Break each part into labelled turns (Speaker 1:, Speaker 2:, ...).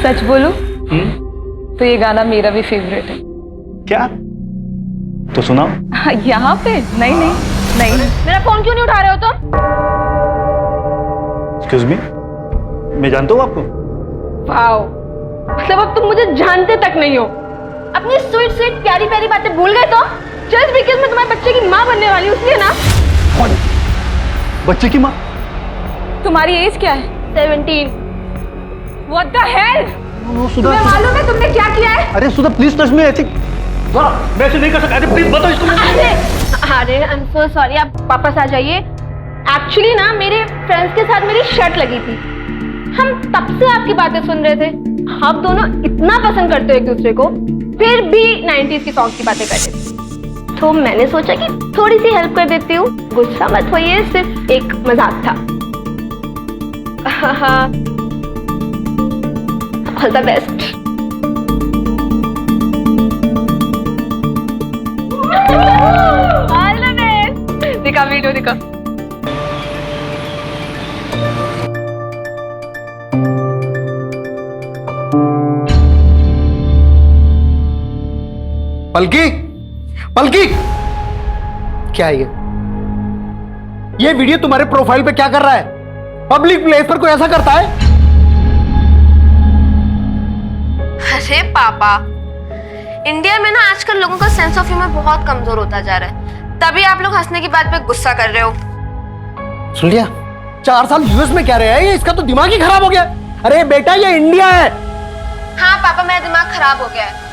Speaker 1: सच बोलूं तो ये गाना मेरा भी फेवरेट है।
Speaker 2: क्या? तो सुनाओ।
Speaker 1: यहाँ पे? नहीं नहीं नहीं।
Speaker 3: मेरा फोन क्यों नहीं उठा रहे हो तुम?
Speaker 2: एक्सक्यूज मी, मैं जानता हूँ आपको।
Speaker 3: वाओ, मतलब अब तुम मुझे जानते तक नहीं हो। अपनी स्वीट स्वीट प्यारी प्यारी बातें भूल गए तो? जस्ट बिकॉज मैं तुम्हारे बच्चे की माँ बनने वाली हूँ इसलिए ना?
Speaker 2: कौन? बच्चे की माँ?
Speaker 1: तुम्हारी एज क्या है?
Speaker 3: 17।
Speaker 1: What the hell?
Speaker 2: सुधा,
Speaker 3: तुम्हें मालूम है तुमने क्या किया है?
Speaker 2: अरे Sudha please touch me. I think मैं ऐसे नहीं कर सकता। अरे प्लीज बताओ इसको।
Speaker 3: अरे आई एम सो सॉरी, आप वापस आ जाइए। एक्चुअली ना मेरे फ्रेंड्स के साथ मेरी शर्ट लगी थी। हम तब से आपकी बातें सुन रहे थे। आप दोनों इतना पसंद करते हो एक दूसरे को, फिर भी 90s की सॉन्ग की बातें करते थे। तो मैंने सोचा कि थोड़ी सी हेल्प कर देती हूँ। गुस्सा मत होइए, सिर्फ एक मजाक था। All the best. All the best.
Speaker 1: दिखा वीडियो दिखा।
Speaker 4: पलकी, पलकी, क्या है ये वीडियो तुम्हारे प्रोफाइल पे क्या कर रहा है? पब्लिक प्लेस पर कोई ऐसा करता है?
Speaker 3: अरे पापा, इंडिया में ना आजकल लोगों का सेंस ऑफ ह्यूमर बहुत कमजोर होता जा रहा है, तभी आप लोग हंसने की बात पे गुस्सा कर रहे हो।
Speaker 4: सुन लिया? 4 साल यूएस में क्या रहा है? इसका तो दिमाग ही खराब हो गया। अरे बेटा, ये इंडिया है।
Speaker 3: हाँ पापा, मेरा दिमाग खराब हो गया है।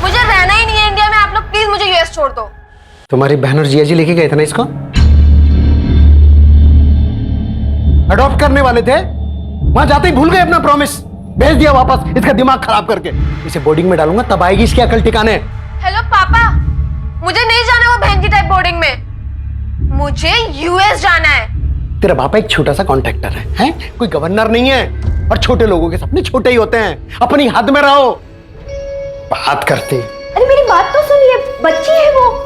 Speaker 3: मुझे रहना ही नहीं है इंडिया में। आप लोग प्लीज मुझे यूएस छोड़ दो।
Speaker 4: तुम्हारी बहन और जिया जी लेके गए थे ना इसको? अडॉप्ट करने वाले थे, वहां जाते ही भूल गए अपना प्रॉमिस। भेज दिया वापस, इसका दिमाग खराब करके। इसे बोर्डिंग में डालूंगा तब आएगी इसकी अकल ठिकाने।
Speaker 3: हेलो पापा, मुझे नहीं जाना वो बहन की टाइप बोर्डिंग में। मुझे यूएस जाना है।
Speaker 4: तेरा बापा एक छोटा सा कॉन्ट्रैक्टर है? कोई गवर्नर नहीं है। और छोटे लोगों के सपने छोटे ही होते हैं। अपनी हद में रहो। बात करती।
Speaker 3: अरे मेरी बात तो सुनिए, बच्ची है वो।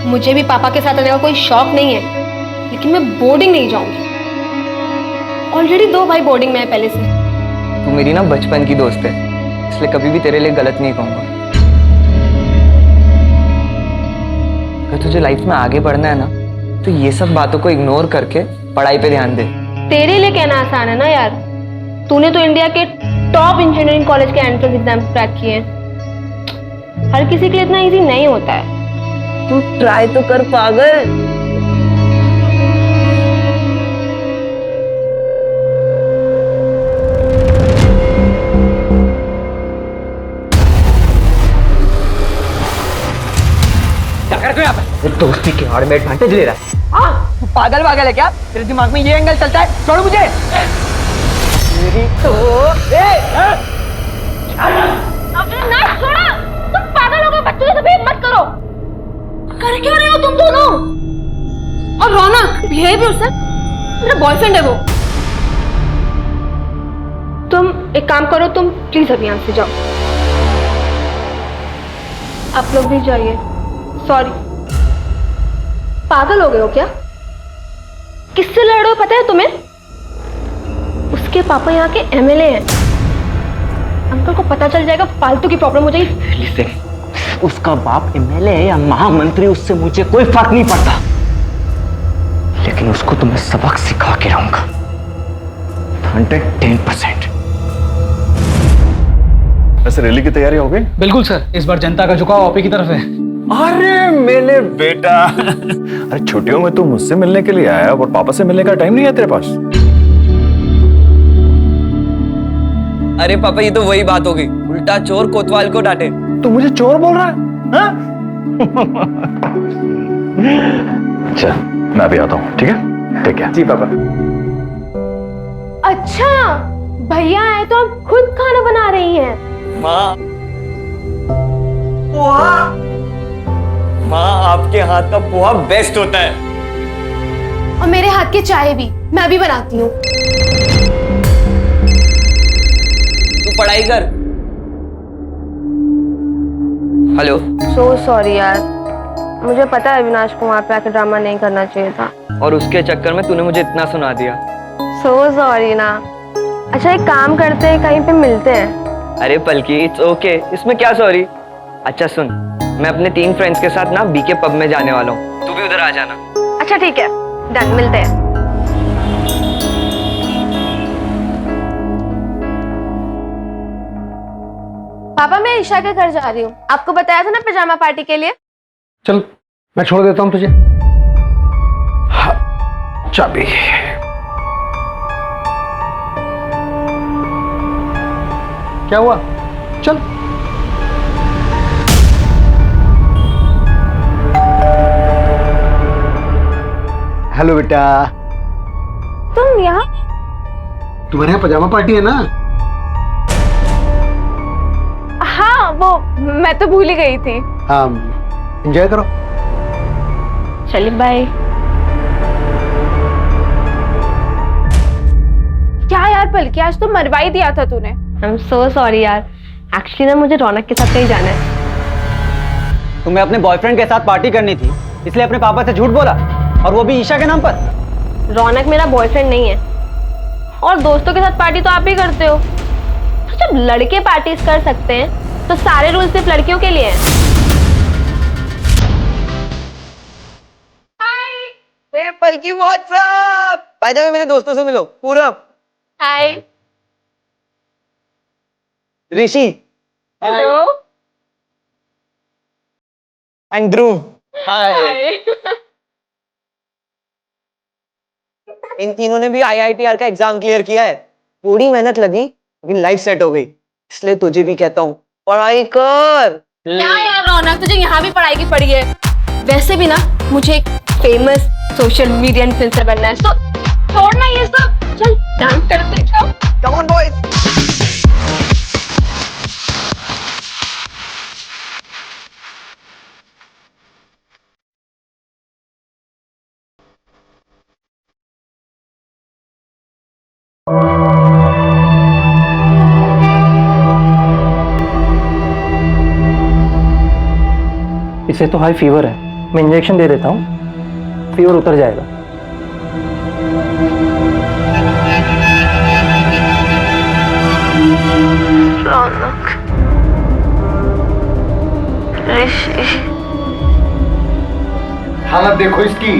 Speaker 3: मुझे भी पापा के साथ रहने का कोई शौक नहीं है, लेकिन मैं बोर्डिंग नहीं जाऊंगी। ऑलरेडी 2 भाई बोर्डिंग में है पहले से।
Speaker 5: तू मेरी ना बचपन की दोस्त है, इसलिए कभी भी तेरे लिए गलत नहीं कहूंगा। अगर तुझे लाइफ में आगे बढ़ना है ना, तो ये सब बातों को इग्नोर करके पढ़ाई पे ध्यान दे।
Speaker 3: तेरे लिए कहना आसान है ना यार। तूने तो इंडिया के टॉप इंजीनियरिंग कॉलेज के एंट्रेंस एग्जाम क्रैक किए हैं। हर किसी के लिए इतना इजी नहीं होता है।
Speaker 5: तू ट्राई तो कर पागल। दोस्ती के आड़ में एडवांटेज ले रहा है। हाँ, तू पागल है क्या? तेरे दिमाग में ये एंगल चलता है? छोड़ मुझे। मेरी तो
Speaker 3: अबे ना छोड़ो, तुम पागल हो गए। बच्चों से बिहेव मत करो। कर क्यों रहे हो तुम दोनों? और रौनक, बिहेव योरसेल्फ। मेरा बॉयफ्रेंड है वो। तुम एक काम करो, तुम प्लीज अभी यहाँ से जाओ। आप लोग भी जाइए। सॉरी। पागल हो गए हो क्या? किससे लड़ रहे हो पता है तुम्हें? उसके पापा यहाँ के एमएलए हैं। अंकल को पता चल जाएगा, फालतू की प्रॉब्लम हो जाएगी।
Speaker 5: लिसन, उसका बाप एमएलए है या महामंत्री, उससे मुझे कोई फर्क नहीं पड़ता, लेकिन उसको तो मैं सबक सिखा के रहूंगा। 110%।
Speaker 2: वैसे रैली की तैयारी हो गई?
Speaker 6: बिल्कुल सर, इस बार जनता का झुकाव आप ही की तरफ है।
Speaker 2: अरे मेरे बेटा, अरे छुट्टियों में तू मुझसे मिलने के लिए आया और पापा से मिलने का टाइम नहीं है तेरे पास?
Speaker 5: अरे पापा, ये तो वही बात हो गई। उल्टा चोर कोतवाल को डांटे।
Speaker 2: तू मुझे चोर बोल रहा है? हाँ? अच्छा, मैं अभी आता हूँ, ठीक है? ठीक है।
Speaker 5: जी पापा।
Speaker 3: अच्छा, भैया आए तो आप खुद खाना बना रही हैं।
Speaker 5: माँ, आपके हाथ का पोहा बेस्ट होता है।
Speaker 3: और मेरे हाथ की चाय भी मैं भी बनाती हूँ।
Speaker 5: तू पढ़ाई कर। हेलो।
Speaker 3: सो सॉरी यार, मुझे पता है अविनाश को वहाँ पे आकर ड्रामा नहीं करना चाहिए था।
Speaker 5: और उसके चक्कर में तूने मुझे इतना सुना दिया।
Speaker 3: सो सॉरी ना। अच्छा एक काम करते हैं, कहीं पे मिलते हैं।
Speaker 5: अरे पलकी, इट्स ओके, इसमें क्या सॉरी। अच्छा सुन, मैं अपने 3 फ्रेंड्स के साथ ना बीके पब में जाने वाला हूँ, तू भी उधर आ जाना।
Speaker 3: अच्छा ठीक है, डन, मिलते हैं। पापा मैं ईशा के घर जा रही हूँ, आपको बताया था ना पिजामा पार्टी के लिए।
Speaker 4: चल मैं छोड़ देता हूं तुझे। हाँ, चाबी। क्या हुआ? चल। हेलो बेटा।
Speaker 3: तुम यहाँ?
Speaker 4: तुम्हारे यहाँ पजामा पार्टी है ना?
Speaker 3: हाँ वो मैं तो भूल ही गई थी।
Speaker 4: हाँ, एंजॉय करो।
Speaker 3: चलिए बाय। क्या यार बल्कि आज तो मरवा ही दिया था तूने। आई एम सो सॉरी यार, एक्चुअली ना मुझे रौनक के साथ कहीं जाना है।
Speaker 6: तुम्हें अपने बॉयफ्रेंड के साथ पार्टी करनी थी, इसलिए अपने पापा से झूठ बोला, और वो भी ईशा के नाम पर।
Speaker 3: रौनक मेरा बॉयफ्रेंड नहीं है, और दोस्तों के साथ पार्टी तो आप ही करते हो। तो जब लड़के पार्टीज कर सकते हैं तो सारे रूल सिर्फ लड़कियों के लिए हैं।
Speaker 5: पलकी व्हाट्सअप, बाय द वे मेरे दोस्तों से मिलो। पूरब,
Speaker 3: हाय।
Speaker 5: ऋषि,
Speaker 3: हेलो।
Speaker 5: एंड ध्रुव, हाय। इन तीनों ने भी IITR का एग्जाम क्लियर किया है। पूरी मेहनत लगी लेकिन लाइफ सेट हो गई, इसलिए तुझे भी कहता हूँ पढ़ाई कर।
Speaker 3: क्या यार रौनक, तुझे यहाँ भी पढ़ाई की पड़ी है। वैसे भी ना मुझे एक फेमस सोशल मीडिया इन्फ्लुएंसर बनना है, तो छोड़ना ये सब, चल डांस करते हैं।
Speaker 5: Come on boys.
Speaker 6: इसे तो हाई फीवर है, मैं इंजेक्शन दे देता हूँ, फीवर उतर जाएगा।
Speaker 3: रौनक, ऋषि,
Speaker 4: हालत देखो इसकी,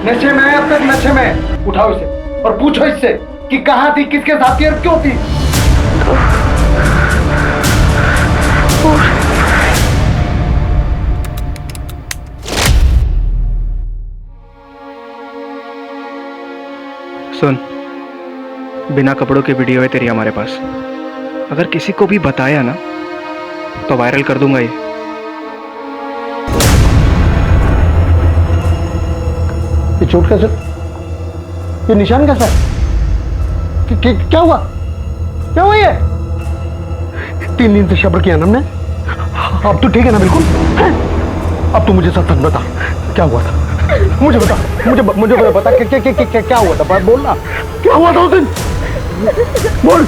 Speaker 4: नशे में है अब तक, नशे में। उठाओ इसे और पूछो इससे कि कहाँ थी, किसके साथ थी और क्यों थी।
Speaker 7: सुन, बिना कपड़ों की वीडियो है तेरी हमारे पास। अगर किसी को भी बताया ना तो वायरल कर दूंगा ये।
Speaker 4: चोट कैसे, ये निशान कैसा है? क्या हुआ? क्या हुआ ये? 3 दिन से सब्र किया ना हमने, अब तो ठीक है ना बिल्कुल? अब तू मुझे सच बता, क्या हुआ था? मुझे बता, मुझे बता क्या हुआ था? बात बोल ना, क्या हुआ था उस दिन? बोल।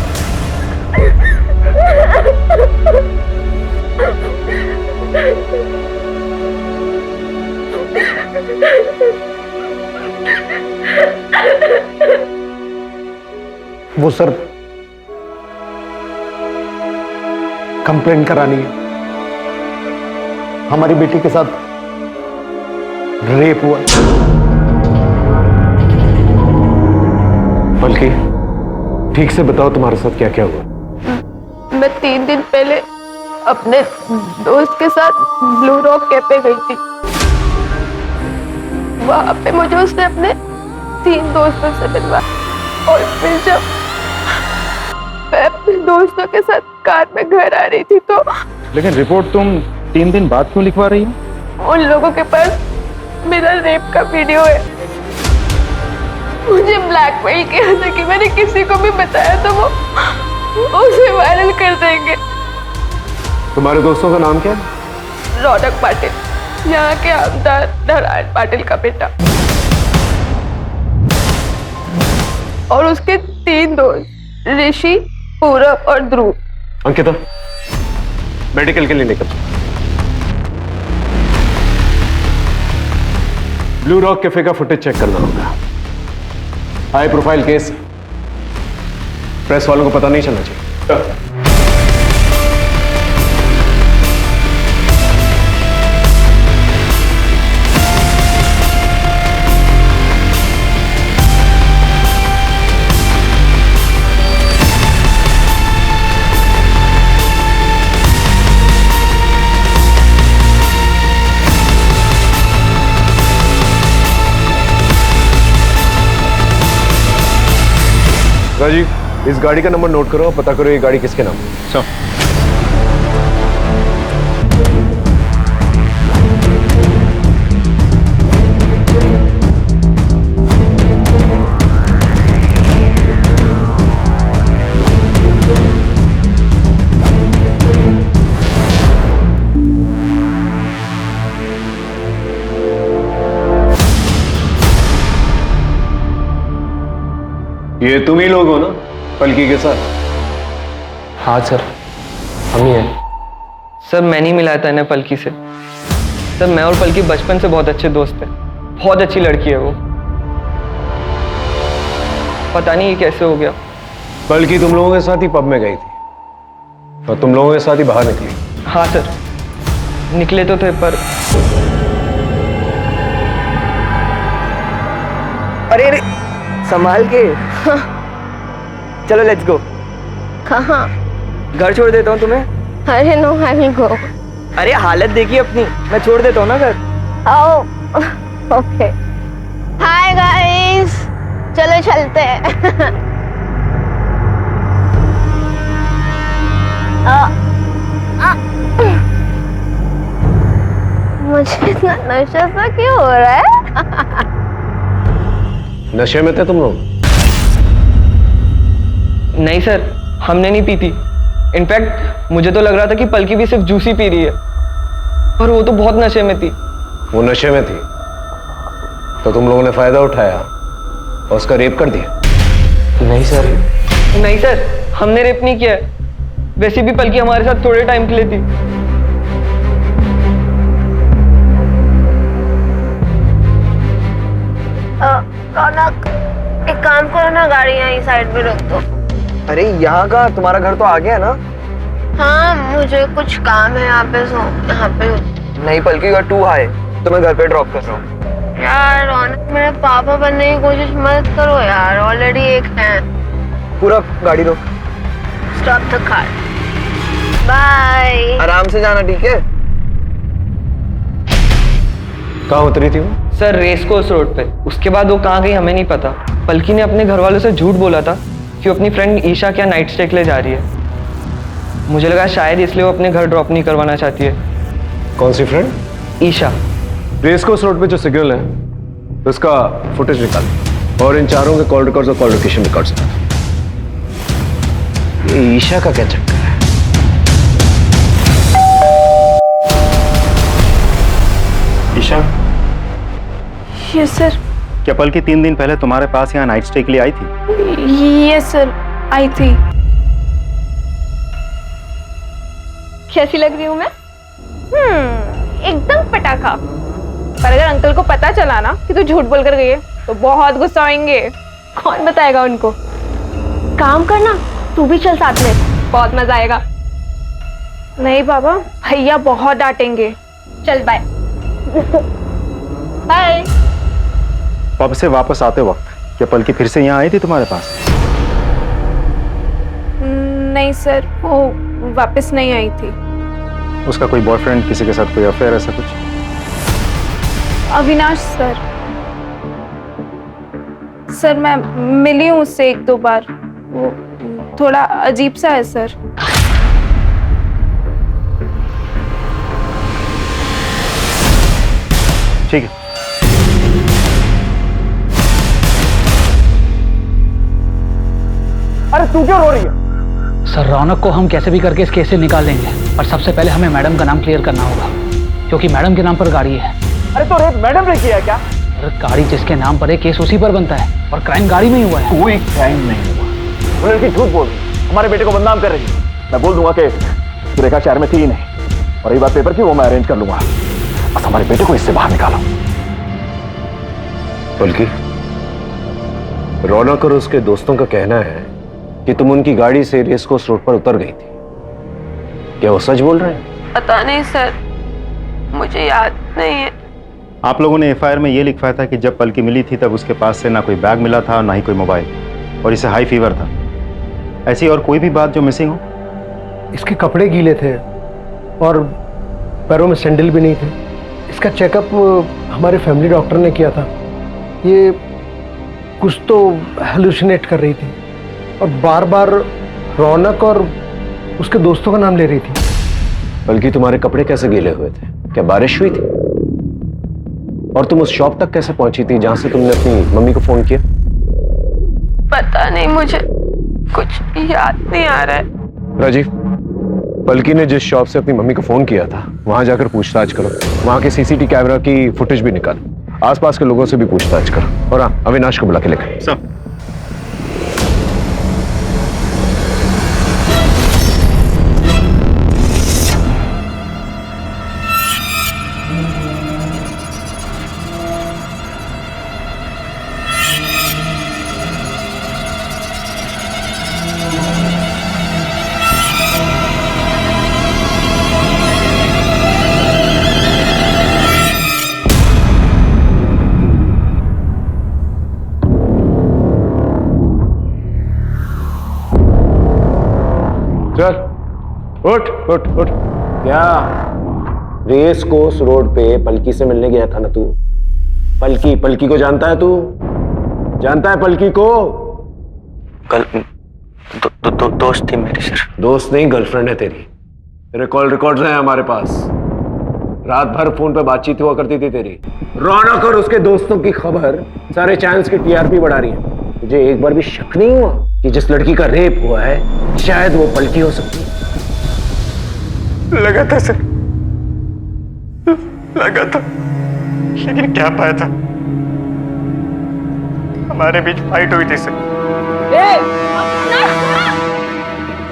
Speaker 4: वो सर कंप्लेंट करानी है, हमारी बेटी के साथ रेप हुआ।
Speaker 2: बल्कि ठीक से बताओ तुम्हारे साथ क्या क्या हुआ?
Speaker 3: मैं 3 दिन पहले अपने दोस्त के साथ ब्लू रॉक कैफे गई थी। वहां पे मुझे उसने अपने 3 दोस्तों से मिलवा, और फिर जब मैं अपने दोस्तों के साथ कार में घर आ रही थी तो
Speaker 2: लेकिन रिपोर्ट तुम 3 दिन बाद क्यों लिखवा रही हो?
Speaker 3: उन लोगों के पास मेरा रेप का वीडियो है। मुझे ब्लैकमेल किया था कि मैंने किसी को भी बताया तो वो उसे वायरल कर देंगे।
Speaker 2: तुम्हारे दोस्तों का नाम क्या है?
Speaker 3: रौनक पाटिल, यहाँ के आमदार नारायण पाटिल का बेटा, और उसके 3 दोस्त ऋषि, पूरब और ध्रुव।
Speaker 2: अंकिता, मेडिकल के लिए लेकर चलो।
Speaker 8: ब्लू रॉक कैफे का फुटेज चेक करना होगा। हाई प्रोफाइल केस, प्रेस वालों को पता नहीं चलना चाहिए। राजीव, इस गाड़ी का नंबर नोट करो और पता करो ये गाड़ी किसके नाम है।
Speaker 2: सर
Speaker 8: ये तुम ही लोग हो ना पलकी के साथ?
Speaker 6: हाँ सर, हम ही हैं।
Speaker 9: सर मैं नहीं मिलाया था इन्हें पलकी से। सर मैं और पलकी बचपन से बहुत अच्छे दोस्त हैं। बहुत अच्छी लड़की है वो। पता नहीं ये कैसे हो गया।
Speaker 8: पलकी तुम लोगों के साथ ही पब में गई थी और तुम लोगों के साथ ही बाहर निकली।
Speaker 9: हाँ सर, निकले तो थे पर
Speaker 6: अरे अरे संभाल के। चलो लेट्स गो।
Speaker 3: कहाँ?
Speaker 9: घर छोड़ देता हूँ तुम्हें।
Speaker 3: अरे नो, आई विल गो।
Speaker 9: अरे हालत देखिए अपनी, मैं छोड़ देता हूँ ना घर।
Speaker 3: ओके। हाय गाइस, चलो चलते हैं। मुझे इतना नशा सा क्यों हो रहा है?
Speaker 8: नशे में थे तुम लोग?
Speaker 9: नहीं सर, हमने नहीं पी थी। इनफैक्ट मुझे तो लग रहा था कि पलकी भी सिर्फ जूस ही पी रही है, पर वो तो बहुत नशे में थी।
Speaker 8: वो नशे में थी तो तुम लोगों ने फायदा उठाया और उसका रेप कर दिया?
Speaker 6: नहीं सर।
Speaker 9: नहीं सर, हमने रेप नहीं किया है। वैसे भी पलकी हमारे साथ थोड़े टाइम के लिए थी।
Speaker 3: रौनक, एक काम करो ना, गाड़ी यहीं साइड में रख दो।
Speaker 9: अरे यहाँ का, तुम्हारा घर तो आ गया ना।
Speaker 3: हाँ, मुझे कुछ काम है यहाँ पे, सो यहाँ पे।
Speaker 9: नहीं पलकी, यू आर टू हाई, तो मैं घर पे ड्रॉप कर रहा हूँ।
Speaker 3: यार रौनक, मेरे पापा बनने की कोशिश मत करो यार, ऑलरेडी एक है।
Speaker 9: पूरा गाड़ी रोक।
Speaker 3: Stop the car. बाय।
Speaker 9: आराम से जाना, ठीक है?
Speaker 8: कहाँ उतरी थी वो?
Speaker 9: सर रेस कोर्स रोड पे। उसके बाद वो कहाँ गई हमें नहीं पता। पलकी ने अपने घर वालों से झूठ बोला था कि वो अपनी फ्रेंड ईशा क्या नाइट स्टे के लिए जा रही है। मुझे लगा शायद इसलिए वो अपने घर ड्रॉप नहीं करवाना चाहती है।
Speaker 8: कौन सी friend?
Speaker 9: Isha.
Speaker 8: Race course road पे जो सिग्नल है उसका फुटेज निकाल और इन चारों के कॉल रिकॉर्ड्स और कॉल लोकेशन रिकॉर्ड्स। ये ईशा का क्या चक्कर है?
Speaker 7: Isha,
Speaker 1: yes sir.
Speaker 7: क्या पलकी 3 दिन पहले तुम्हारे पास यहाँ नाइट स्टे के लिए आई थी?
Speaker 1: यस सर, आई थी।
Speaker 3: कैसी लग रही हूँ मैं? एकदम पटाखा। पर अगर अंकल को पता चला ना कि तू झूठ बोल कर गई है तो बहुत गुस्सा होंगे। कौन बताएगा उनको? काम करना, तू भी चल साथ में, बहुत मजा आएगा। नहीं बाबा, भैया बहुत डांटेंगे। चल बाय। बाय।
Speaker 7: पब से वापस आते वक्त क्या पलकी फिर से यहाँ आई थी तुम्हारे पास?
Speaker 1: नहीं सर, वो वापस नहीं आई थी।
Speaker 7: उसका कोई बॉयफ्रेंड, किसी के साथ कोई अफेयर, ऐसा कुछ?
Speaker 1: अविनाश सर। सर मैं मिली हूँ उससे 1-2 बार। वो थोड़ा अजीब सा है सर।
Speaker 7: ठीक है।
Speaker 6: अरे तू क्यों रो रही है?
Speaker 10: सर रौनक को हम कैसे भी करके इस केस से निकाल लेंगे, पर सबसे पहले हमें मैडम का नाम क्लियर करना होगा, क्योंकि मैडम के नाम पर गाड़ी है।
Speaker 6: अरे तो रेप मैडम ने किया है क्या?
Speaker 10: अरे गाड़ी जिसके नाम पर है, केस उसी पर बनता है, और क्राइम गाड़ी में ही हुआ है।
Speaker 6: कोई क्राइम नहीं हुआ। वो लड़की झूठ बोल रही, हमारे बेटे को बदनाम कर रही है।
Speaker 2: मैं बोल दूंगा कि रेखा शहर में थी ही नहीं, और ये बात पेपर की वो मैं अरेंज कर लूंगा। बस हमारे बेटे को इससे बाहर निकालो।
Speaker 8: बल्कि रौनक और उसके दोस्तों का कहना है कि तुम उनकी गाड़ी से रेस कोर्स रोड पर उतर गई थी। क्या वो सच बोल रहे हैं?
Speaker 1: पता नहीं सर, मुझे याद नहीं है।
Speaker 11: आप लोगों ने एफआईआर में ये लिखवाया था कि जब पलकी मिली थी तब उसके पास से ना कोई बैग मिला था ना ही कोई मोबाइल, और इसे हाई फीवर था। ऐसी और कोई भी बात जो मिसिंग हो?
Speaker 4: इसके कपड़े गीले थे और पैरों में सैंडल भी नहीं थे। इसका चेकअप हमारे फैमिली डॉक्टर ने किया था। ये कुछ तो हेलुसिनेट कर रही थी और बार बार रौनक और उसके दोस्तों का नाम ले रही थी।
Speaker 8: बल्कि तुम्हारे कपड़े कैसे गीले हुए थे? क्या बारिश हुई थी? और तुम उस शॉप तक कैसे पहुंची थी जहां से तुमने अपनी मम्मी को फोन किया?
Speaker 1: पता नहीं, मुझे कुछ याद नहीं आ रहा है।
Speaker 8: राजीव, पलकी ने जिस शॉप से अपनी मम्मी को फोन किया था वहां जाकर पूछताछ करो। वहां के सीसीटीवी कैमरा की फुटेज भी निकालो। आसपास के लोगों से भी पूछताछ करो। और हाँ, अविनाश को बुला के लेकर।
Speaker 11: सब
Speaker 8: चल उठ उठ उठ। क्या रेस कोर्स रोड पे पलकी से मिलने गया था ना तू? पलकी को जानता है तू? जानता है पलकी को?
Speaker 9: दोस्त थी मेरी सर।
Speaker 8: दोस्त नहीं, गर्लफ्रेंड है तेरी। तेरे कॉल रिकॉर्ड्स हैं हमारे पास। रात भर फोन पे बातचीत हुआ करती थी तेरी। रौनक और उसके दोस्तों की खबर सारे चैनल्स की टीआरपी बढ़ा रही है। मुझे एक बार भी शक नहीं हुआ कि जिस लड़की का रेप हुआ है शायद वो पलकी हो सकती है।
Speaker 11: लगा था सर, लगा था, लेकिन क्या पाया था? हमारे बीच फाइट हुई थी सर।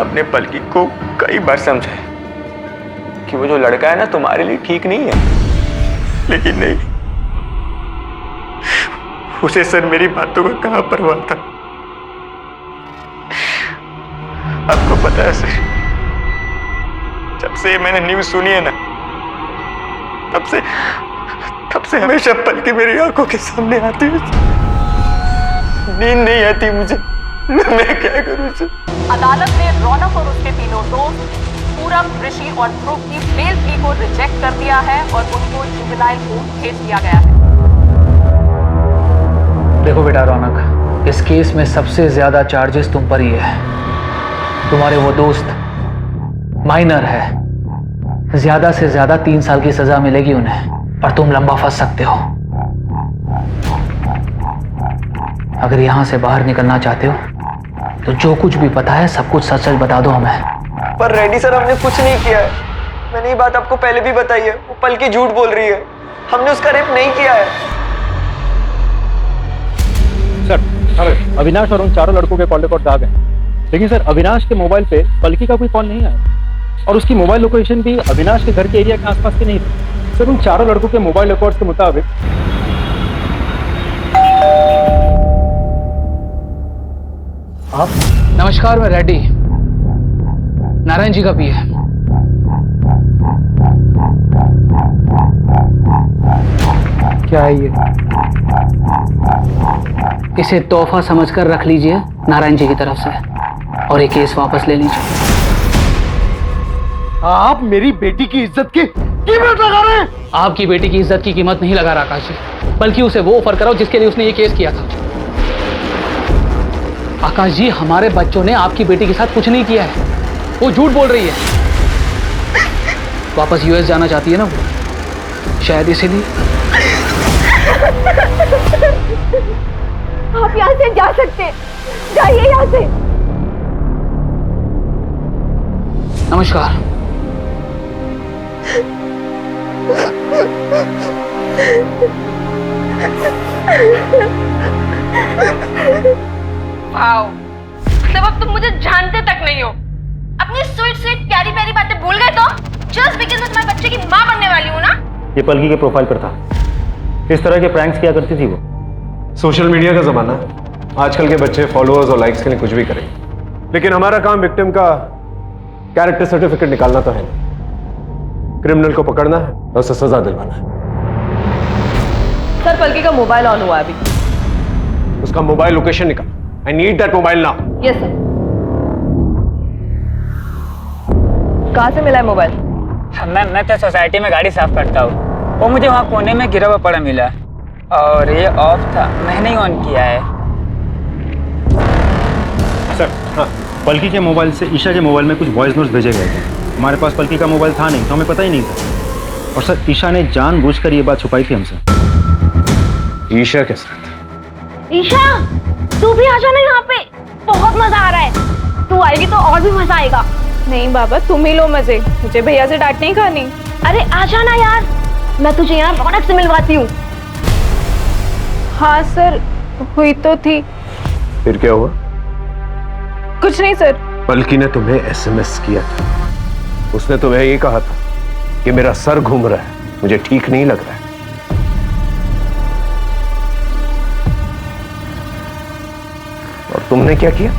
Speaker 11: अपने पलकी को कई बार समझाया कि वो जो लड़का है ना तुम्हारे लिए ठीक नहीं है, लेकिन नहीं, उसे सर मेरी बातों का कहां परवाह था। आपको पता है सर, जब से मैंने न्यूज सुनी है ना, तब से हमेशा पलकी मेरी आंखों के सामने आती है। नींद नहीं आती मुझे, मैं क्या करूं सर?
Speaker 12: अदालत ने रौनक और उसके तीनों दोस्त पूरम, ऋषि और ध्रुव की बेल प्ली को रिजेक्ट कर दिया है और उनको जुवेनाइल कोर्ट भेज दिया गया है।
Speaker 10: देखो बेटा रौनक, इस केस में सबसे ज्यादा चार्जेस तुम पर ही है। तुम्हारे वो दोस्त माइनर है, ज्यादा से ज्यादा 3 साल की सजा मिलेगी उन्हें, पर तुम लंबा फंस सकते हो। अगर यहां से बाहर निकलना चाहते हो तो जो कुछ भी पता है सब कुछ सच सच बता दो हमें।
Speaker 9: पर रेड्डी सर, हमने कुछ नहीं किया है। मैंने ये बात आपको पहले भी बताई है। वो पलकी झूठ बोल रही है, हमने उसका रेप नहीं किया है।
Speaker 11: सर, अविनाश और उन चारों लड़कों के कॉल रिकॉर्ड आ गए, लेकिन सर अविनाश के मोबाइल पे पलकी का कोई कॉल नहीं आया और उसकी मोबाइल लोकेशन भी अविनाश के घर के एरिया के आसपास की नहीं थी। सर, उन चारों लड़कों के मोबाइल रिकॉर्ड्स के मुताबिक
Speaker 10: आप? नमस्कार, मैं रेड्डी, नारायण जी का पीए।
Speaker 4: क्या है ये?
Speaker 10: इसे तोहफा समझकर रख लीजिए नारायण जी की तरफ से, और ये केस वापस ले लीजिए।
Speaker 4: आप मेरी बेटी की इज्जत की कीमत लगा रहे हैं?
Speaker 10: आपकी बेटी की इज्जत की कीमत नहीं लगा रहा आकाश जी, बल्कि उसे वो ऑफर कराओ जिसके लिए उसने ये केस किया था। आकाश जी, हमारे बच्चों ने आपकी बेटी के साथ कुछ नहीं किया है, वो झूठ बोल रही है। वापस यूएस जाना चाहती है ना वो, शायद इसीलिए।
Speaker 3: आप यहाँ से जा सकते हैं, जाइए यहाँ से।
Speaker 10: नमस्कार।
Speaker 3: वाओ, मतलब अब तुम मुझे जानते तक नहीं हो। अपनी स्वीट स्वीट प्यारी प्यारी बातें भूल गए तो? जस्ट बिकॉज़ मैं तुम्हारे बच्चे की माँ बनने वाली हूँ ना?
Speaker 11: ये पलकी के प्रोफाइल पर था। इस तरह के प्रैंक्स किया करती थी वो।
Speaker 8: सोशल मीडिया का जमाना है, आजकल के बच्चे फॉलोअर्स और लाइक्स के लिए कुछ भी करेंगे, लेकिन हमारा काम विक्टिम का कैरेक्टर सर्टिफिकेट निकालना तो है नहीं। क्रिमिनल को पकड़ना है और उसे सजा दिलवाना है।
Speaker 12: सर पलकी का मोबाइल ऑन हुआ है अभी।
Speaker 8: उसका मोबाइल लोकेशन निकाल। I need that mobile now.
Speaker 12: Yes sir. कहाँ से मिला है मोबाइल?
Speaker 13: मैं तो सोसाइटी में गाड़ी साफ करता हूँ, वो मुझे वहाँ कोने में गिरा हुआ पड़ा मिला और ये ऑफ था, मैंने ही ऑन किया है।
Speaker 11: सर हाँ, पलकी के मोबाइल से ईशा के मोबाइल में कुछ वॉइस नोट्स भेजे गए थे। हमारे पास पलकी का मोबाइल था नहीं तो हमें पता ही नहीं था। और सर ईशा ने जानबूझकर ये बात छुपाई थी हमसे।
Speaker 8: ईशा के साथ?
Speaker 3: ईशा तू भी आ जाना यहाँ पे, बहुत मजा आ रहा है। तू आएगी तो और भी मजा आएगा।
Speaker 1: नहीं बाबा तुम ही लो मजे, मुझे भैया से डांट नहीं खानी।
Speaker 3: अरे आ जाना यार, मैं तुझे यहाँ रौनक से मिलवाती हूँ।
Speaker 1: हाँ सर हुई तो थी।
Speaker 8: फिर क्या हुआ?
Speaker 1: कुछ नहीं सर।
Speaker 8: पलकी ने तुम्हें एसएमएस किया था, उसने तुम्हें ये कहा था कि मेरा सर घूम रहा है, मुझे ठीक नहीं लग रहा है। और तुमने क्या किया?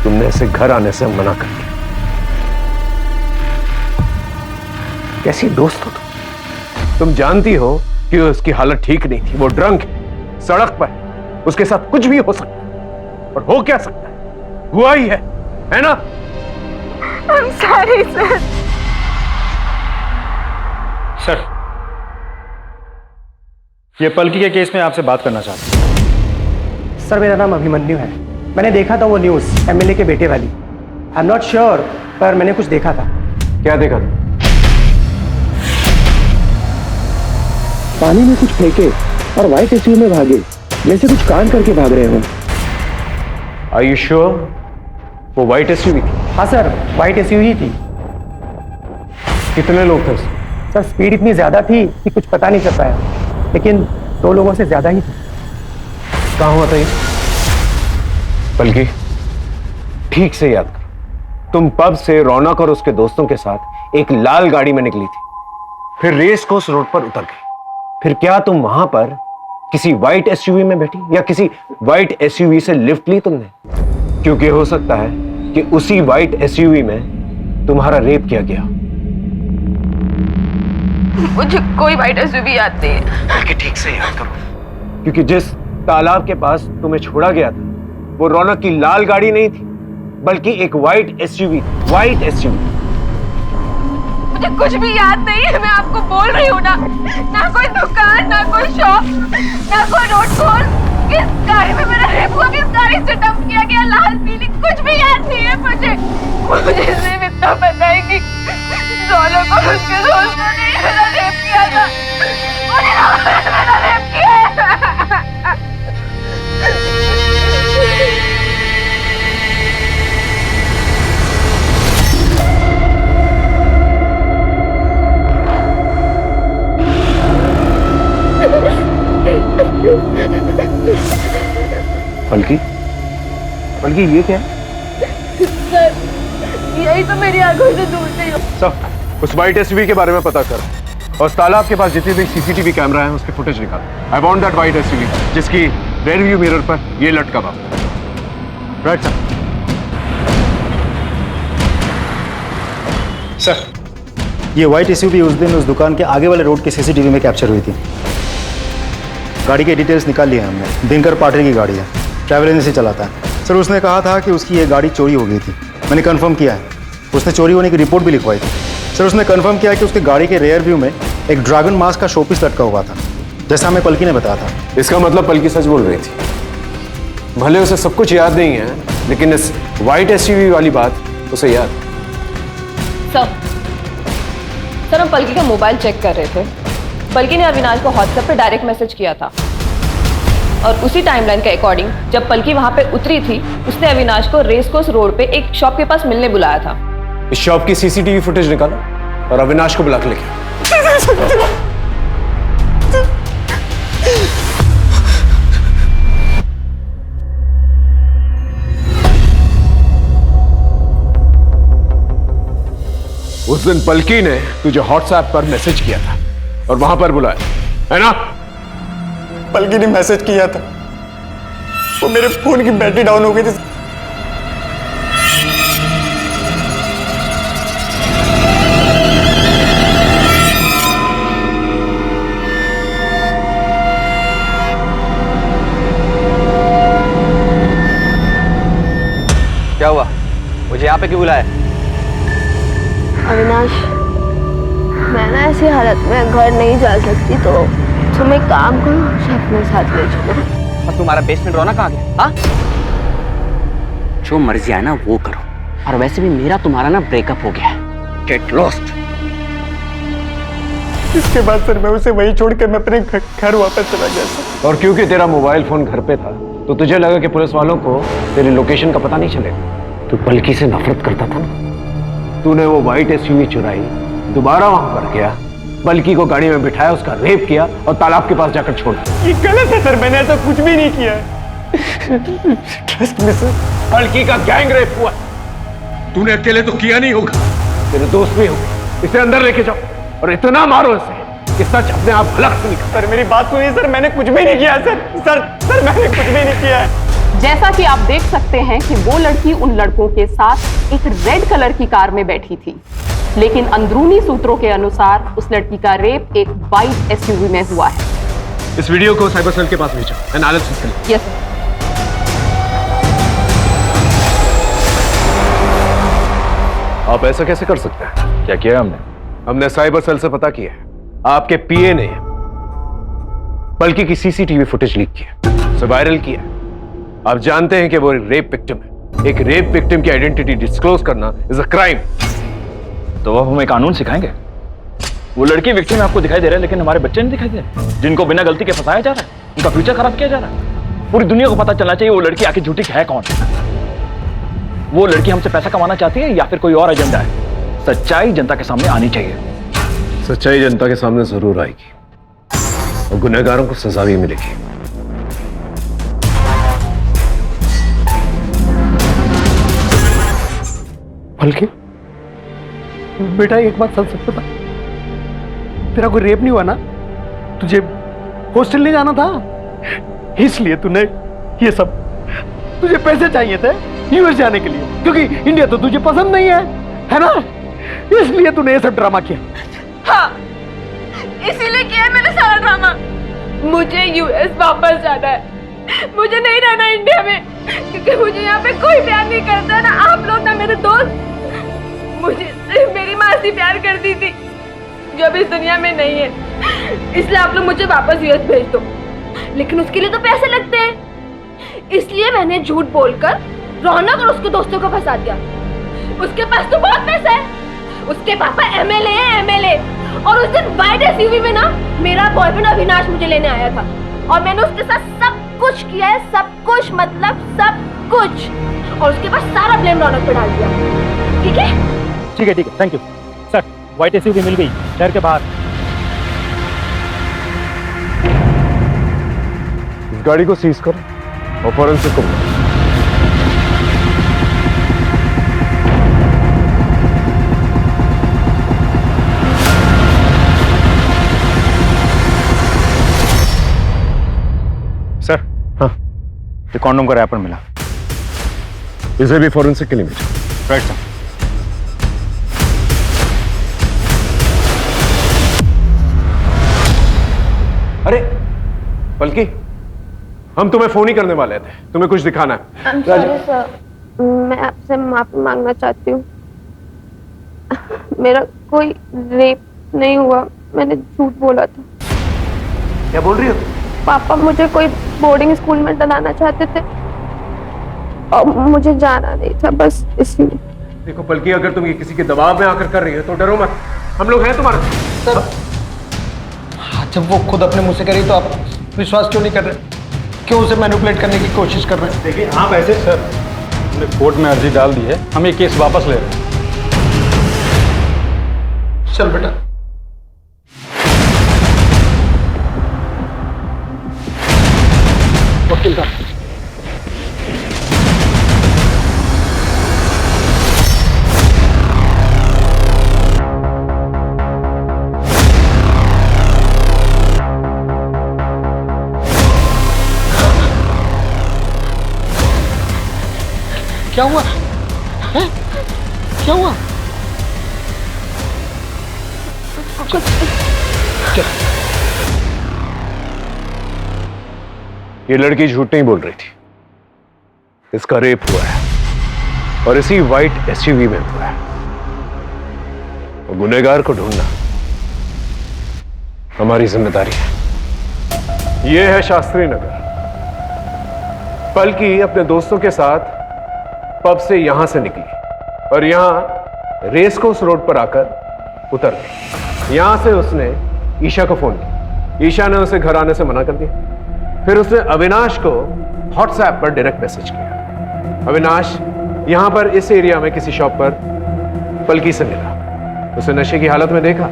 Speaker 8: तुमने ऐसे घर आने से मना कर दिया। कैसी दोस्त हो तुम जानती हो कि उसकी हालत ठीक नहीं थी, वो ड्रंक है, सड़क पर, उसके साथ कुछ भी हो सकता है। और हो क्या सकता है, हुआ ही है ना?
Speaker 1: I'm sorry sir.
Speaker 11: सर ये पलकी के केस में आपसे बात करना चाहता हूँ।
Speaker 4: सर मेरा नाम अभिमन्यु है। मैंने देखा था वो न्यूज़ एमएलए के बेटे वाली। आई एम नॉट श्योर पर मैंने कुछ देखा था।
Speaker 8: क्या देखा था?
Speaker 4: पानी में कुछ फेंके और व्हाइट एसयूवी में भागे, जैसे कुछ कांड करके भाग रहे हो।
Speaker 8: Are you sure? वो व्हाइट एसयूवी थी?
Speaker 4: हाँ सर व्हाइट एसयूवी थी।
Speaker 8: कितने लोग थे उसमें?
Speaker 4: सर स्पीड इतनी ज्यादा थी कि कुछ पता नहीं चल पाया, लेकिन 2 लोगों से ज्यादा ही थी।
Speaker 8: कहाँ हुआ था ये? बल्कि ठीक से याद करो, तुम पब से रौनक और उसके दोस्तों के साथ एक लाल गाड़ी में निकली थी, फिर रेस कोर्स रोड पर उतर गई। फिर क्या तुम वहां पर किसी व्हाइट एसयूवी में बैठी या किसी व्हाइट एसयूवी से लिफ्ट ली तुमने? क्योंकि हो सकता है कि उसी व्हाइट एसयूवी में तुम्हारा रेप किया गया।
Speaker 1: मुझे कोई व्हाइट एसयूवी याद नहीं है।
Speaker 8: बल्कि ठीक से याद करो, क्योंकि जिस तालाब के पास तुम्हें छोड़ा गया था वो रौनक की लाल गाड़ी नहीं थी, बल्कि एक व्हाइट एसयूवी। White SUV.
Speaker 1: मुझे कुछ भी याद नहीं है, मैं आपको बोल रही हूँ ना। ना कोई दुकान, ना कोई शॉप, ना कोई रोड कॉल। किस गाड़ी में मेरा रेप हुआ, किस गाड़ी से डंप किया गया, लाल पीली, कुछ भी याद नहीं है मुझे। मुझे सिर्फ इतना पता है कि रौनक और उसके दोस्तों ने मेरा रेप किया था। मेरा रेप किया है।
Speaker 8: बल्कि बल्कि ये क्या है?
Speaker 1: सर यही तो मेरी आंखों से दूर से
Speaker 8: सब उस व्हाइट एसयूवी के बारे में पता करो और उस तालाब के पास जितने भी सीसीटीवी कैमरा है उसके फुटेज निकालो। I want that white SUV जिसकी रेयर व्यू मिरर पर ये लटका हुआ। राइट
Speaker 11: सर ये व्हाइट एसयूवी उस दिन उस दुकान के आगे वाले रोड के सीसीटीवी में कैप्चर हुई थी। गाड़ी के डिटेल्स निकाल लिए हमने। दिनकर पाटिल की गाड़ी है, ट्रैवल एजेंसी चलाता है। सर उसने कहा था कि उसकी ये गाड़ी चोरी हो गई थी। मैंने कंफर्म किया है, उसने चोरी होने की रिपोर्ट भी लिखवाई थी। सर उसने कंफर्म किया कि उसकी गाड़ी के रेयर व्यू में एक ड्रैगन मास्क का शोपीस लटका हुआ था, जैसा हमें पलकी ने बताया था।
Speaker 8: इसका मतलब पलकी सच बोल रही थी। भले उसे सब कुछ याद नहीं है, लेकिन इस व्हाइट एसयूवी वाली बात उसे याद।
Speaker 12: सर हम पलकी का मोबाइल चेक कर रहे थे। पलकी ने अविनाश को व्हाट्सएप पे डायरेक्ट मैसेज किया था और उसी टाइमलाइन के अकॉर्डिंग जब पलकी वहां पे उतरी थी उसने अविनाश को रेस कोर्स रोड पे एक शॉप के पास मिलने बुलाया था।
Speaker 8: इस शॉप की सीसीटीवी फुटेज निकालो और अविनाश को बुला के लेके आओ। उस दिन पलकी ने तुझे व्हाट्सएप पर मैसेज किया था और वहां पर बुलाया, है ना?
Speaker 11: पलकी ने मैसेज किया था, वो मेरे फोन की बैटरी डाउन हो गई थी।
Speaker 6: क्या हुआ? मुझे यहाँ पे क्यों बुलाया?
Speaker 3: अविनाश, मैं ना ऐसी हालत में घर नहीं जा सकती, तो तुम एक काम करो, मुझे अपने साथ ले चलो।
Speaker 6: और तुम्हारा बेसमेंट रोना कहाँ गया? हाँ?
Speaker 5: जो मर्जी है ना वो करो, और वैसे भी मेरा तुम्हारा ना ब्रेकअप हो गया है। Get lost.
Speaker 11: इसके बाद सर मैं उसे वही छोड़ के मैं अपने घर वापस चला गया सर।
Speaker 8: और क्योंकि तेरा मोबाइल फोन घर पे था तो तुझे लगा कि पुलिस वालों को तेरी लोकेशन का पता नहीं चलेगा। तू पलकी से नफरत करता था ना, तूने वो व्हाइट एसयूवी चुराई, दोबारा वहां पर गया, पलकी को गाड़ी में बिठाया, उसका रेप किया और तालाब के पास जाकर छोड़ा।
Speaker 11: ये गलत है सर, मैंने ऐसा कुछ भी नहीं किया ट्रस्ट मी सर।
Speaker 8: पलकी का गैंग रेप हुआ। तूने अकेले तो किया नहीं होगा, तेरे दोस्त भी होंगे। इसे अंदर लेके जाओ और इतना मारो इसे कि सच अपने आप हलक से निकले।
Speaker 11: सर मेरी बात सुनिए सर, मैंने कुछ भी नहीं किया सर। सर मैंने कुछ भी नहीं किया है।
Speaker 12: जैसा कि आप देख सकते हैं कि वो लड़की उन लड़कों के साथ एक रेड कलर की कार में बैठी थी, लेकिन अंदरूनी सूत्रों के अनुसार उस लड़की का रेप एक वाइट एसयूवी में हुआ है।
Speaker 8: इस वीडियो को साइबर सेल के पास भेजो, एनालिसिस के लिए।
Speaker 12: Yes sir.
Speaker 8: आप ऐसा कैसे कर सकते हैं?
Speaker 2: क्या किया हमने?
Speaker 8: हमने साइबर सेल से पता किया है, आपके पीए ने पलकी की सीसीटीवी फुटेज लीक किया, उसे वायरल किया। आप जानते हैं कि वो रेप विक्टिम है। एक रेप विक्टिम की आइडेंटिटी डिस्क्लोज करना इज अ क्राइम।
Speaker 2: तो अब हमें कानून सिखाएंगे? वो लड़की विक्टिम आपको दिखाई दे रहा है, लेकिन हमारे बच्चे नहीं दिखाई दे रहे, जिनको बिना गलती के फंसाया जा रहा है, उनका फ्यूचर खराब किया जा रहा है। पूरी दुनिया को पता चलना चाहिए वो लड़की आखिर झूठी है कौन। वो लड़की हमसे पैसा कमाना चाहती है या फिर कोई और एजेंडा है? सच्चाई जनता के सामने आनी चाहिए।
Speaker 8: सच्चाई जनता के सामने जरूर आएगी और गुनहगारों को सजा भी मिलेगी।
Speaker 4: पलकी बेटा, एक बात सच बता, तेरा कोई रेप नहीं हुआ ना? तुझे हॉस्टल नहीं जाना था, इसलिए तूने ये सब, तुझे पैसे चाहिए थे यूएस जाने के लिए, क्योंकि इंडिया तो तुझे पसंद नहीं है ना? इसलिए तूने ये सब ड्रामा किया।
Speaker 1: हाँ, इसीलिए किया है मैंने सारा ड्रामा। मुझे यूएस वापस जाना है, मुझे नहीं रहना इंडिया में, क्योंकि मुझे यहाँ पे कोई प्यार नहीं करता, ना आप लोग ना मेरे दोस्त। मुझे सिर्फ मेरी मासी प्यार करती थी, जो अब इस दुनिया में नहीं है। इसलिए आप लोग मुझे वापस यूएस भेज दो, लेकिन उसके लिए तो पैसे लगते हैं। इसलिए मैंने झूठ बोलकर रौनक और उसके दोस्तों को फंसा दिया। उसके पास तो बहुत पैसा है, उसके पापा एमएलए हैं, एमएलए। और उस दिन वाइट एसयूवी में ना मेरा बॉयफ्रेंड अविनाश मुझे लेने आया था, और मैंने उसके साथ सब कुछ किया है, सब कुछ मतलब सब कुछ। और उसके बाद सारा ब्लेम रौनक पे डाल दिया। ठीक है?
Speaker 11: ठीक है, thank you sir. White SUV मिल गई शहर के बाहर।
Speaker 8: इस गाड़ी को सीज करो और फॉरेंसिक को बुलाओ।
Speaker 2: सर, हाँ, ये कॉन्डोम का रैपर मिला,
Speaker 8: इसे भी फॉरेंसिक के लिए भेजो।
Speaker 2: Right sir.
Speaker 8: अरे पलकी, हम तुम्हें फोन ही करने वाले थे, तुम्हें कुछ दिखाना है।
Speaker 3: I'm sorry, sir. मैं आपसे माफी मांगना चाहती हूँ। मेरा कोई रेप नहीं हुआ, मैंने झूठ बोला था।
Speaker 4: क्या बोल रही हो?
Speaker 3: पापा मुझे कोई बोर्डिंग स्कूल में डलाना चाहते थे और मुझे जाना नहीं था, बस इसलिए।
Speaker 8: देखो पलकी, अगर तुम ये किसी के दबाव में आकर कर रही हो तो डरो मत, हम लोग हैं तुम्हारे साथ।
Speaker 4: जब वो खुद अपने मुंह से करी तो आप विश्वास क्यों नहीं कर रहे? क्यों उसे मैनिपुलेट करने की कोशिश कर रहे हैं?
Speaker 11: देखिए आप ऐसे सर, हमने कोर्ट में अर्जी डाल दी है, हम ये केस वापस ले रहे हैं।
Speaker 4: चल बेटा। वकील साहब, क्या हुआ है? क्या हुआ?
Speaker 8: ये लड़की झूठ नहीं बोल रही थी। इसका रेप हुआ है और इसी वाइट एसयूवी में हुआ है। और गुनहगार को ढूंढना हमारी जिम्मेदारी है। यह है शास्त्री नगर। पलकी अपने दोस्तों के साथ पब से यहां से निकली और यहां रेस कोर्स रोड पर आकर उतर गई। यहां से उसने ईशा को फोन किया। ईशा ने उसे घर आने से मना कर दिया। फिर उसने अविनाश को व्हाट्सएप पर डायरेक्ट मैसेज किया। अविनाश यहां पर इस एरिया में किसी शॉप पर पलकी से मिला। उसे नशे की हालत में देखा,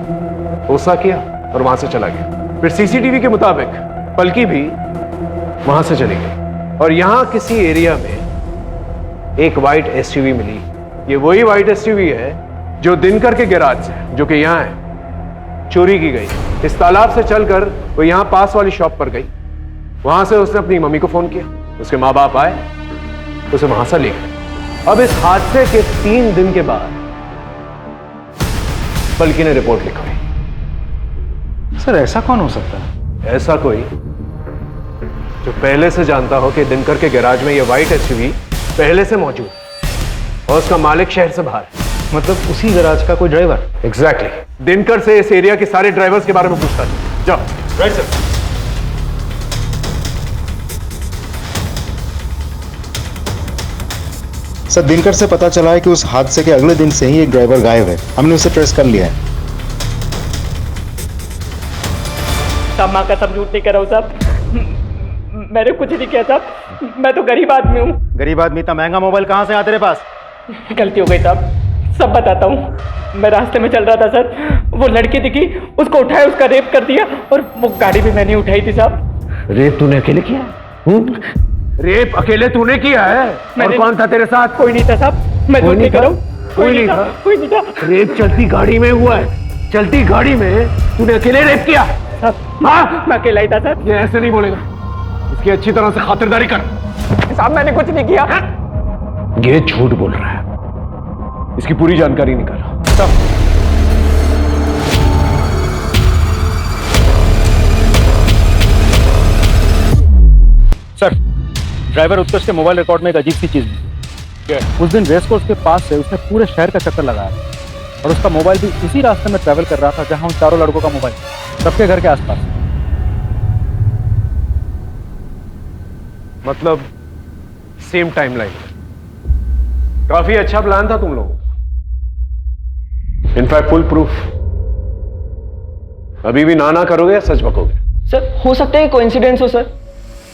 Speaker 8: गुस्सा किया और वहां से चला गया। फिर सीसीटीवी के मुताबिक पलकी भी वहां से चली गई और यहां किसी एरिया में एक वाइट एसयूवी मिली। ये वही वाइट एसयूवी है जो दिनकर के गैराज से, जो कि यहां है, चोरी की गई। इस तालाब से चलकर वो यहां पास वाली शॉप पर गई। वहां से उसने अपनी मम्मी को फोन किया। उसके माँ बाप आए, उसे वहां से ले गए। अब इस हादसे के 3 दिन के बाद पलकी ने रिपोर्ट लिखवाई।
Speaker 11: सर ऐसा कौन हो सकता है?
Speaker 8: ऐसा कोई जो पहले से जानता हो कि दिनकर के गैराज में यह वाइट एसयूवी पहले से मौजूद और उसका मालिक शहर से बाहर है।
Speaker 11: मतलब उसी गैराज का कोई ड्राइवर?
Speaker 8: एग्जैक्टली। दिनकर से इस एरिया के सारे ड्राइवर्स के बारे में पूछता है। जाओ। Right sir.
Speaker 14: सर दिनकर से पता चला है कि उस हादसे के अगले दिन से ही एक ड्राइवर गायब है। हमने उसे ट्रेस कर लिया है।
Speaker 15: साहब माँ का सब झूठ नहीं कर रहा हूँ साहब। मैंने कुछ नहीं किया साहब। मैं तो गरीब आदमी हूँ।
Speaker 11: गरीब आदमी? इतना महंगा मोबाइल कहाँ से आया तेरे पास?
Speaker 15: गलती हो गई साहब, सब बताता हूँ। मैं रास्ते में चल रहा था सर, वो लड़की दिखी, उसको उठाया, उसका रेप कर दिया और वो गाड़ी भी मैंने उठाई थी साहब।
Speaker 8: रेप तूने अकेले किया? रेप अकेले तूने किया है? और कौन था तेरे साथ?
Speaker 15: कोई नहीं था साहब, मैं झूठ नहीं कर रहा हूँ।
Speaker 8: कोई नहीं था?
Speaker 15: कोई नहीं था।
Speaker 8: रेप चलती गाड़ी में हुआ है। चलती गाड़ी में तूने अकेले रेप किया?
Speaker 15: हाँ, मैं अकेला ही था सर।
Speaker 8: ये ऐसे नहीं बोलेगा, इसकी अच्छी तरह से खातिरदारी कर।
Speaker 15: साहब मैंने कुछ नहीं किया।
Speaker 8: ये झूठ बोल रहा है, इसकी पूरी जानकारी निकालो।
Speaker 11: सर ड्राइवर उत्कर्ष के मोबाइल रिकॉर्ड में एक अजीब सी चीज मिली। उस दिन रेस कोर्स के पास से उसने पूरे शहर का चक्कर लगाया और उसका मोबाइल भी उसी रास्ते में ट्रैवल कर रहा था जहां उन चारों लड़कों का मोबाइल, सबके घर के आसपास।
Speaker 8: मतलब सेम टाइमलाइन। काफी अच्छा प्लान था तुम लोगों का। In fact full proof. अभी भी ना करोगे या सच बकोगे?
Speaker 9: सर हो सकता है कोइंसिडेंस हो सर,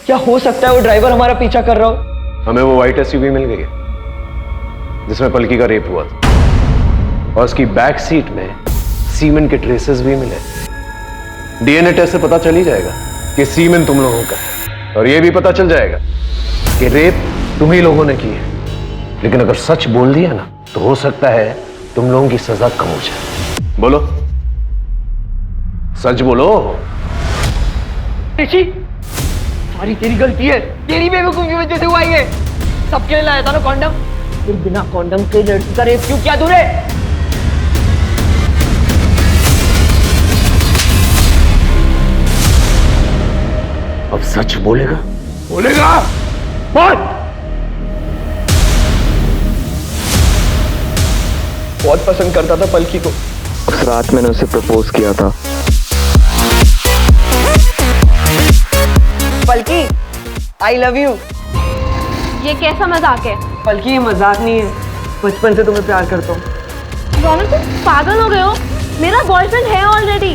Speaker 9: क्या हो सकता है वो ड्राइवर हमारा पीछा कर रहा हो?
Speaker 8: हमें वो व्हाइट एसयूवी मिल गई है जिसमें पलकी का रेप हुआ था और उसकी बैक सीट में सीमेन के ट्रेसेस भी मिले। डीएनए टेस्ट से पता चल ही जाएगा कि सीमेन तुम लोगों का है और ये भी पता चल जाएगा कि रेप तुम ही लोगों ने की है। लेकिन अगर सच बोल दिया ना तो हो सकता है तुम लोगों की सजा कम हो जाए। बोलो, सच बोलो।
Speaker 9: ऋषि सारी तेरी गलती है, तेरी बेवकूफी की वजह से हुआ ये। सबके लिए लाया था ना कॉन्डम, फिर बिना कॉन्डम के लड़की का रेप क्यों किया तूने?
Speaker 8: अब सच बोलेगा? बोलेगा? बोल।
Speaker 9: बहुत पसंद करता था पलकी को। उस रात मैंने उसे प्रपोज किया था।
Speaker 5: पलकी, आई लव यू।
Speaker 3: ये कैसा मजाक है?
Speaker 5: पलकी ये मजाक नहीं है, बचपन से तुम्हें प्यार करता हूँ।
Speaker 3: रौनक तुम पागल हो गए हो? मेरा बॉयफ्रेंड है ऑलरेडी।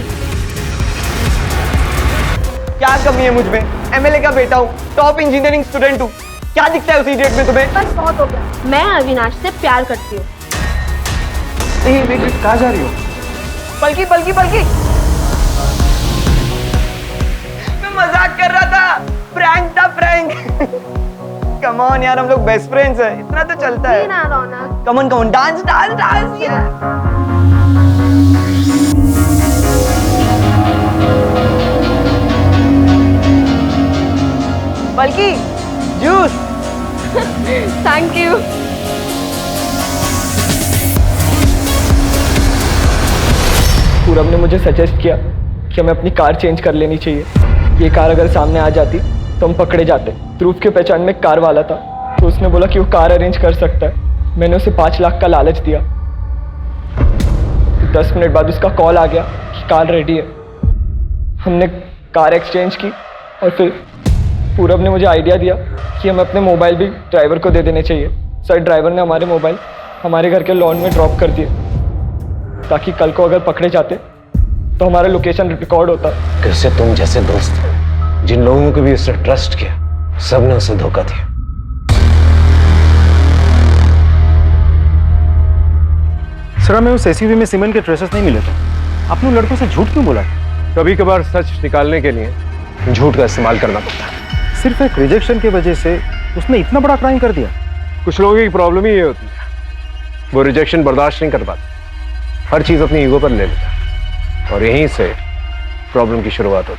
Speaker 5: क्या कमी है मुझ में? एमएलए का बेटा हूँ, टॉप इंजीनियरिंग स्टूडेंट हूँ। क्या दिखता है उस इडियट में तुम्हें?
Speaker 3: बस बहुत हो गया। मैं अविनाश से प्यार करती हूँ।
Speaker 8: कहाँ जा रही हो?
Speaker 5: पलकी पलकी पलकी, मैं मजाक कर रहा था, प्रैंक था प्रैंक। कम ऑन यार, हम लोग बेस्ट फ्रेंड्स हैं, इतना तो चलता है।
Speaker 3: ना Raunak,
Speaker 5: come on dance dance dance यार। Palki juice.
Speaker 3: Thank you.
Speaker 9: Purab ने मुझे सजेस्ट किया कि हमें अपनी कार चेंज कर लेनी चाहिए। ये कार अगर सामने आ जाती तो हम पकड़े जाते। ध्रुव के पहचान में एक कार वाला था, तो उसने बोला कि वो कार अरेंज कर सकता है। मैंने उसे 5 लाख का लालच दिया। 10 मिनट बाद उसका कॉल आ गया कि कार रेडी है। हमने कार एक्सचेंज की और फिर पूरब ने मुझे आइडिया दिया कि हमें अपने मोबाइल भी ड्राइवर को दे देने चाहिए। सर, ड्राइवर ने हमारे मोबाइल हमारे घर के लॉन में ड्रॉप कर दिए ताकि कल को अगर पकड़े जाते तो हमारा लोकेशन रिकॉर्ड होता।
Speaker 8: कैसे तुम जैसे दोस्त जिन लोगों को भी उसने ट्रस्ट किया, सबने उसे धोखा दिया।
Speaker 11: सर, हमें उस एसयूवी में सीमेंट के ट्रेसेस नहीं मिले थे। आपने उन लड़कों से झूठ क्यों बोला?
Speaker 8: कभी कभार सच निकालने के लिए झूठ का इस्तेमाल करना पड़ता है।
Speaker 11: सिर्फ एक रिजेक्शन की वजह से उसने इतना बड़ा क्राइम कर दिया।
Speaker 8: कुछ लोगों की प्रॉब्लम ही ये होती है, वो रिजेक्शन बर्दाश्त नहीं कर पाते, हर चीज अपनी ईगो पर ले लेता है और यहीं से प्रॉब्लम की शुरुआत होती है।